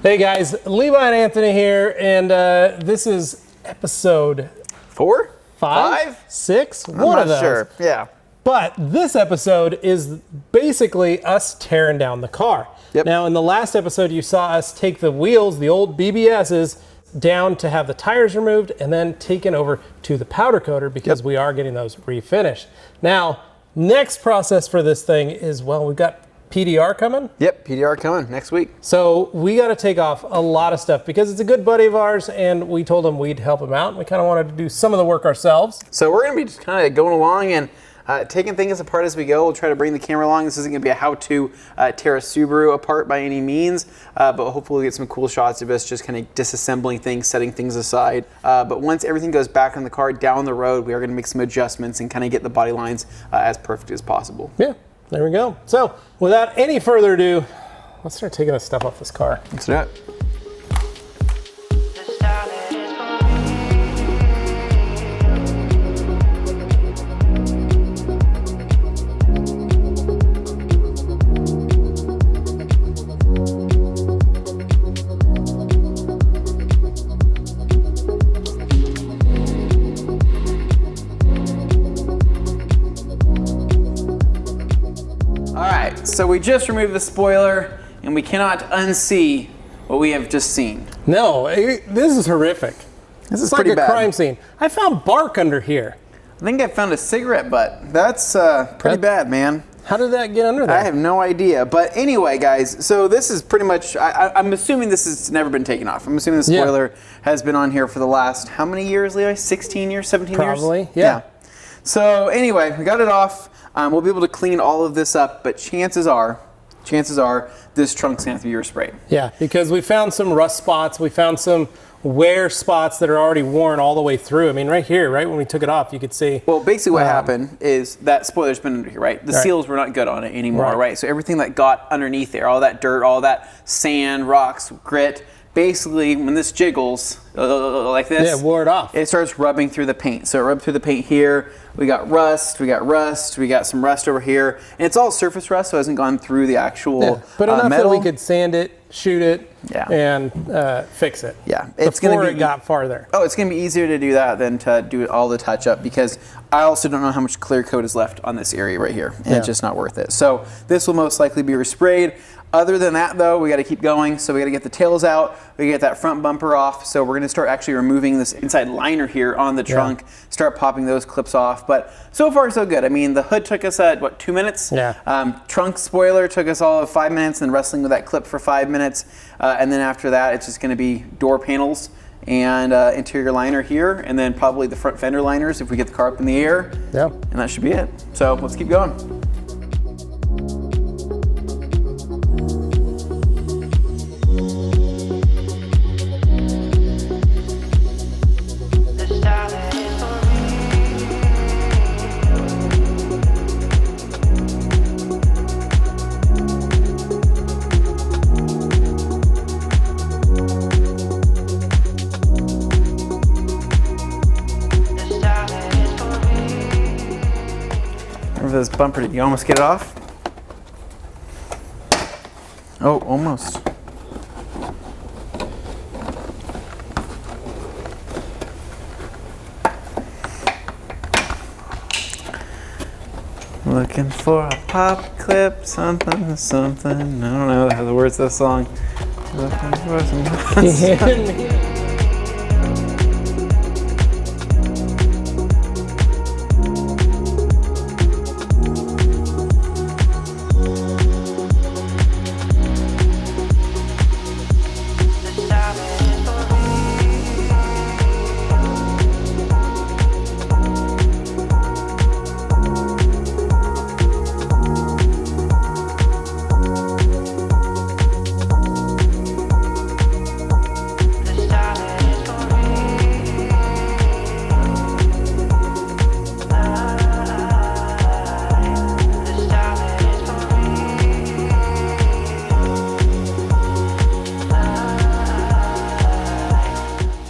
Hey guys, Levi and Anthony here, and this is episode 4? 5? 6? I'm One not of those. sure. Yeah. But this episode is basically us tearing down the car. Yep. Now, in the last episode, you saw us take the wheels, the old BBSs, down to have the tires removed and then taken over to the powder coater because we are getting those refinished. Now, next process for this thing is, well, we've got PDR coming. Yep, PDR coming next week. So we got to take off a lot of stuff because it's a good buddy of ours, and we told him we'd help him out. We kind of wanted to do some of the work ourselves. So we're going to be just kind of going along and taking things apart as we go. We'll try to bring the camera along. This isn't going to be a how-to tear a Subaru apart by any means, but hopefully we'll get some cool shots of us just kind of disassembling things, setting things aside. But once everything goes back on the car down the road, we are going to make some adjustments and kind of get the body lines as perfect as possible. Yeah, there we go. So without any further ado, let's start taking the stuff off this car. Let's do it. So we just removed the spoiler, and we cannot unsee what we have just seen. No, this is horrific. This is like pretty a bad. crime scene. I found bark under here. I think I found a cigarette butt. That's pretty bad, man. How did that get under there? I have no idea. But anyway, guys, so this is pretty much, I'm assuming this has never been taken off. I'm assuming the spoiler has been on here for the last, how many years, Levi? 16 years, 17 years? Probably, yeah. So anyway, we got it off. We'll be able to clean all of this up, but chances are, this trunk's gonna have to be resprayed. Yeah, because we found some rust spots. We found some wear spots that are already worn all the way through. I mean, right here, right when we took it off, you could see. Well, basically what happened is that spoiler's been under here, right? The seals were not good on it anymore, right? So everything that got underneath there, all that dirt, all that sand, rocks, grit, basically when this jiggles like this, yeah, it wore it off. It starts rubbing through the paint. So it rubbed through the paint here. We got rust, we got some rust over here. And it's all surface rust, so it hasn't gone through the actual but enough metal. that we could sand it, shoot it, and fix it. Yeah, it's before it got farther. Oh, it's gonna be easier to do that than to do all the touch up, because I also don't know how much clear coat is left on this area right here, and it's just not worth it. So this will most likely be resprayed. Other than that, though, we got to keep going. So we got to get the tails out. We get that front bumper off. So we're going to start actually removing this inside liner here on the trunk. Start popping those clips off. But so far, so good. I mean, the hood took us what, 2 minutes? Yeah. Trunk spoiler took us all of 5 minutes, and then wrestling with that clip for 5 minutes. And then after that, it's just going to be door panels and interior liner here, and then probably the front fender liners if we get the car up in the air. Yeah. And that should be it. So let's keep going. This bumper, did you almost get it off? Oh, almost. Looking for a pop clip, something, something. I don't know how the words of the song. Looking for some.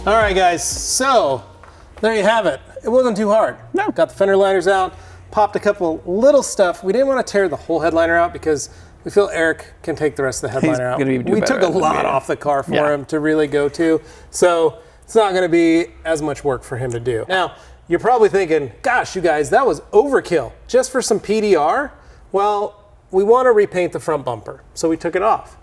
All right, guys, so there you have it. It wasn't too hard. No. Got the fender liners out, popped a couple little stuff. We didn't want to tear the whole headliner out because we feel Eric can take the rest of the headliner out. We took a lot off the car for him to really go to. So it's not going to be as much work for him to do. Now, you're probably thinking, gosh, you guys, that was overkill just for some PDR. Well, we want to repaint the front bumper, so we took it off.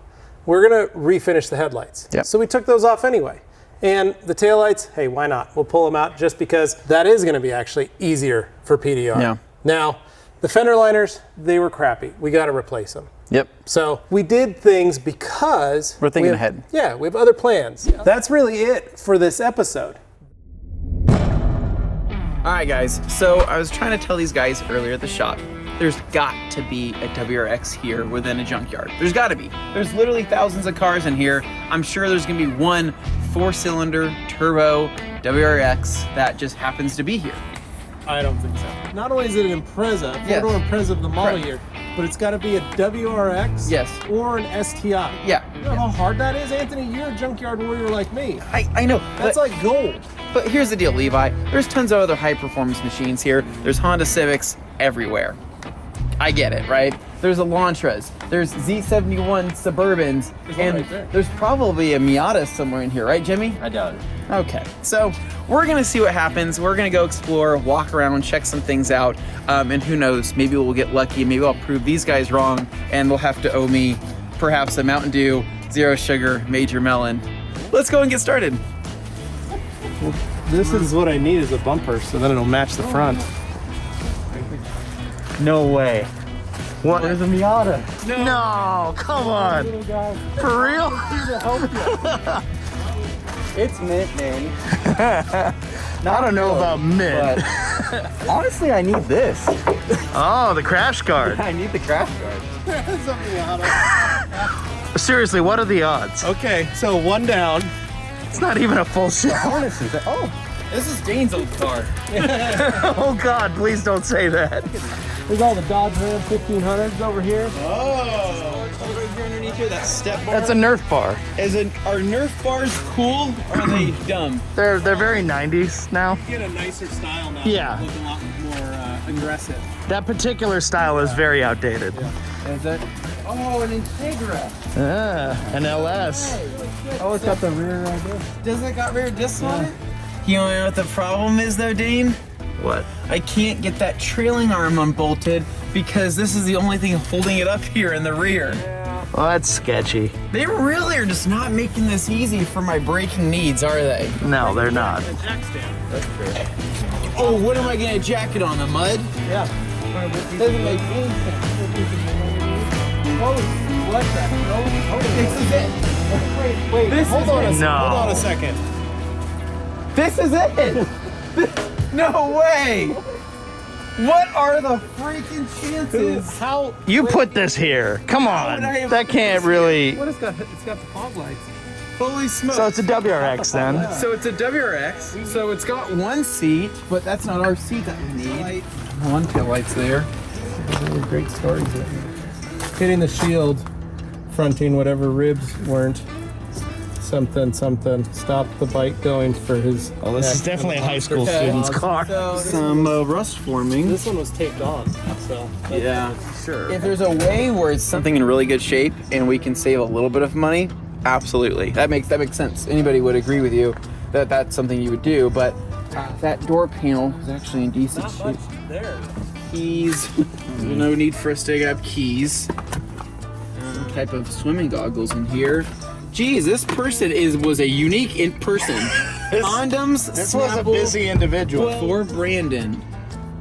We're going to refinish the headlights. Yep. So we took those off anyway. And the taillights, hey, why not? We'll pull them out just because that is going to be actually easier for PDR. Yeah. Now, the fender liners, they were crappy. We got to replace them. Yep. So we did things because we're thinking ahead. Yeah, we have other plans. Yeah. That's really it for this episode. All right, guys. So I was trying to tell these guys earlier at the shop, there's got to be a WRX here within a junkyard. There's got to be. There's literally thousands of cars in here. I'm sure there's going to be one 4-cylinder turbo WRX that just happens to be here. I don't think so. Not only is it an Impreza, four-door Impreza of the model year, but it's got to be a WRX or an STI. Yeah. You know how hard that is, Anthony? You're a junkyard warrior like me. I know. That's like gold. But here's the deal, Levi. There's tons of other high-performance machines here. There's Honda Civics everywhere. I get it, right? There's Elantras, there's Z71 Suburbans, and there's probably a Miata somewhere in here, right, Jimmy? I doubt it. Okay, so we're gonna see what happens. We're gonna go explore, walk around, check some things out, and who knows, maybe we'll get lucky, maybe I'll prove these guys wrong, and they'll have to owe me perhaps a Mountain Dew, Zero Sugar, Major Melon. Let's go and get started. Well, this is what I need as a bumper, so then it'll match the front. No way. What? There's a Miata. No, come on. For real? It's mint, man. I don't know about mint. But honestly, I need this. Oh, the crash guard. I need the crash guard. There's a Miata. Seriously, what are the odds? Okay, so one down. It's not even a full shell. This is Dane's old car. Oh God, please don't say that. There's all the Dodge Ram 1500s over here. Oh, right here underneath here, that step bar. That's a Nerf bar. Are Nerf bars cool or are they dumb? They're very 90s now. Get a nicer style now. Yeah. Look a lot more aggressive. That particular style is very outdated. Yeah. Is it? Oh, an Integra. An LS. Oh, it's got the rear disc. Does it got rear discs on it? You know what the problem is though, Dane? What? I can't get that trailing arm unbolted because this is the only thing holding it up here in the rear. Yeah. Well, that's sketchy. They really are just not making this easy for my braking needs, are they? No, they're not. The jack stand. That's true. Oh, what am I gonna jack it on? The mud? Yeah. Doesn't make any sense. Oh, what's that? No. This is it. Wait, This hold is on a it. second. No. Hold on a second. This is it. No way. What are the freaking chances? How? You put this here. Come on. That can't really. What it's got the fog lights. Holy smokes. So it's a WRX then. So it's a WRX. So it's got one seat, but that's not our seat that we need. One tail light's there. Really great stories. Hitting the shield, fronting whatever ribs weren't. Something. Stop the bike going for his. Oh, this is definitely a high school student's car. Some rust forming. This one was taped on, so. Yeah, sure. If there's a way where it's something in really good shape and we can save a little bit of money, absolutely. That makes sense. Anybody would agree with you that that's something you would do, but that door panel is actually in decent shape. There. Keys. No need for us to dig up keys. Some type of swimming goggles in here. Geez, this person was a unique person. Condoms. This was a busy individual. For Brandon.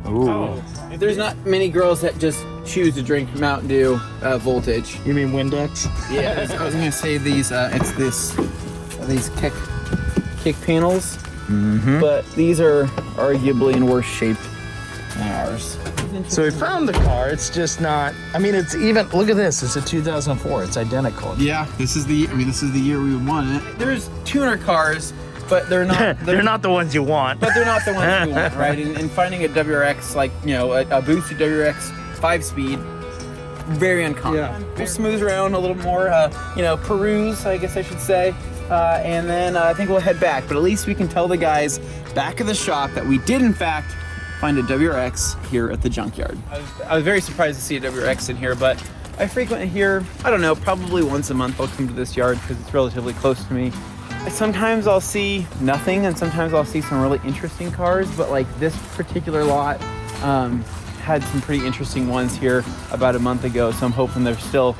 Ooh. There's not many girls that just choose to drink Mountain Dew voltage. You mean Windex? Yeah, I was gonna say these. It's these kick panels, but these are arguably in worse shape than ours. So we found the car. It's just not. I mean, it's even. Look at this. It's a 2004. It's identical. Yeah, this is the year we would want it. There's tuner cars, but they're not. They're not the ones you want. But they're not the ones you want, right? And finding a WRX like a boosted WRX 5-speed, very uncommon. Yeah. We'll smooth around a little more, peruse, I guess I should say, and then I think we'll head back. But at least we can tell the guys back at the shop that we did in fact find a WRX here at the Junkyard. I was very surprised to see a WRX in here, but I frequent here, I don't know, probably once a month I'll come to this yard because it's relatively close to me. Sometimes I'll see nothing and sometimes I'll see some really interesting cars, but like this particular lot had some pretty interesting ones here about a month ago, so I'm hoping they're still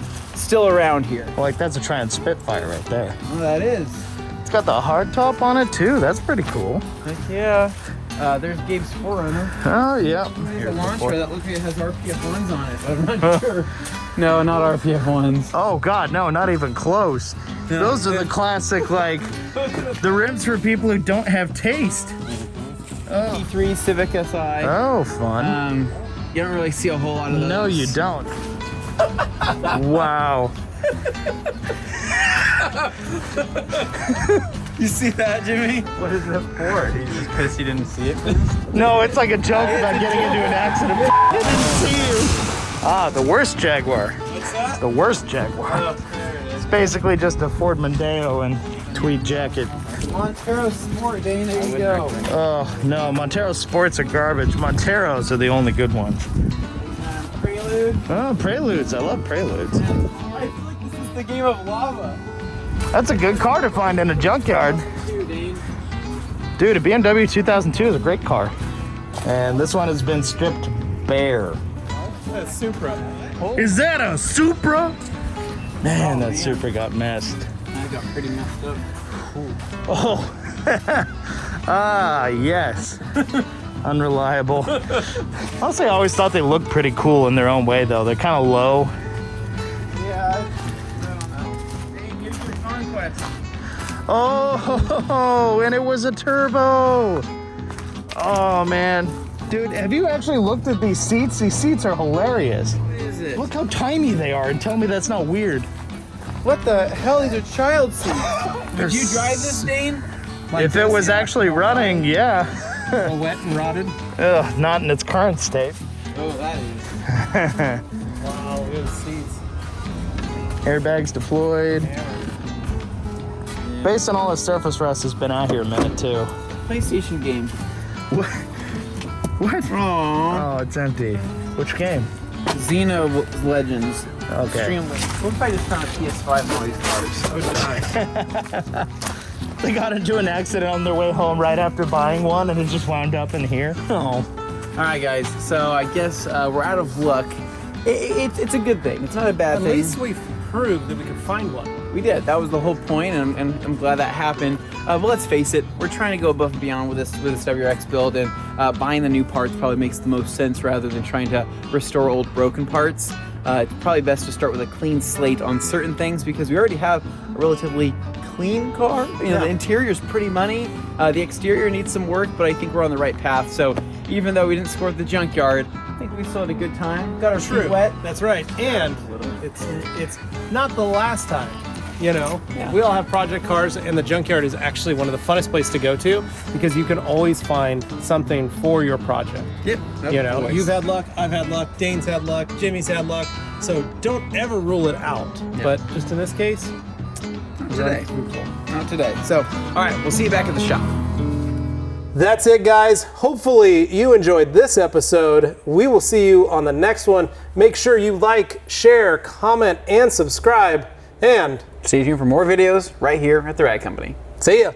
around here. Like that's a Triumph Spitfire right there. Oh, that is. It's got the hard top on it too. That's pretty cool. Heck yeah. There's Gabe's 4Runner. Oh yeah. There's a launcher that looks like it has RPF 1s on it, but I'm not sure. No, not RPF 1s. Oh God, no, not even close. No. Those are the classic, like, the rims for people who don't have taste. Oh. P3 Civic Si. Oh, fun. You don't really see a whole lot of those. No, you don't. Wow. You see that, Jimmy? What is that for? You just pissed you didn't see it? No, it's like a joke about getting into an accident. I didn't see you. Ah, the worst Jaguar. What's that? The worst Jaguar. Oh, there it is. It's basically just a Ford Mondeo and tweed jacket. Montero Sport, Dane, there you go. Oh, no, Montero Sports are garbage. Monteros are the only good ones. Prelude. Oh, Preludes. I love Preludes. I feel like this is the game of lava. That's a good car to find in a junkyard. Dude, a BMW 2002 is a great car. And this one has been stripped bare. That's Supra. Is that a Supra? Man, that Supra got messed. I got pretty messed up. Oh. Ah, yes. Unreliable. Honestly, I always thought they looked pretty cool in their own way, though. They're kind of low. Yeah, I don't know. Hey, here's your Conquest. Oh, and it was a turbo. Oh, man. Dude, have you actually looked at these seats? These seats are hilarious. What is it? Look how tiny they are and tell me that's not weird. What the hell? These are child seats. Did you drive this, Dane? If it was actually running, yeah. All wet and rotted. Ugh, not in its current state. Oh, that is. Wow, look at the seats. Airbags deployed. Yeah. Based on all the surface rust has been out here a minute too. PlayStation game. What? What? Aww. Oh, it's empty. Which game? Xeno Legends. Okay. Extreme Legends. What if I just found a PS5 in all these cars? They got into an accident on their way home right after buying one and it just wound up in here. Oh. Alright guys, so I guess we're out of luck. It's a good thing. It's not a bad At thing. least we've proved that we can find one. We did. That was the whole point, and I'm glad that happened. But let's face it, we're trying to go above and beyond with this WRX build, and buying the new parts probably makes the most sense rather than trying to restore old broken parts. It's probably best to start with a clean slate on certain things because we already have a relatively clean car. You know, the interior's pretty money. The exterior needs some work, but I think we're on the right path. So even though we didn't score at the junkyard, I think we still had a good time. Got our feet wet. That's right. And it's not the last time. You know, we all have project cars, and the junkyard is actually one of the funnest places to go to because you can always find something for your project. Yep. You know, you've had luck, I've had luck, Dane's had luck, Jimmy's had luck. So don't ever rule it out. But just in this case, not today. Not today. So, all right, we'll see you back at the shop. That's it, guys. Hopefully you enjoyed this episode. We will see you on the next one. Make sure you like, share, comment, and subscribe. And stay tuned for more videos right here at the Rag Company. See ya.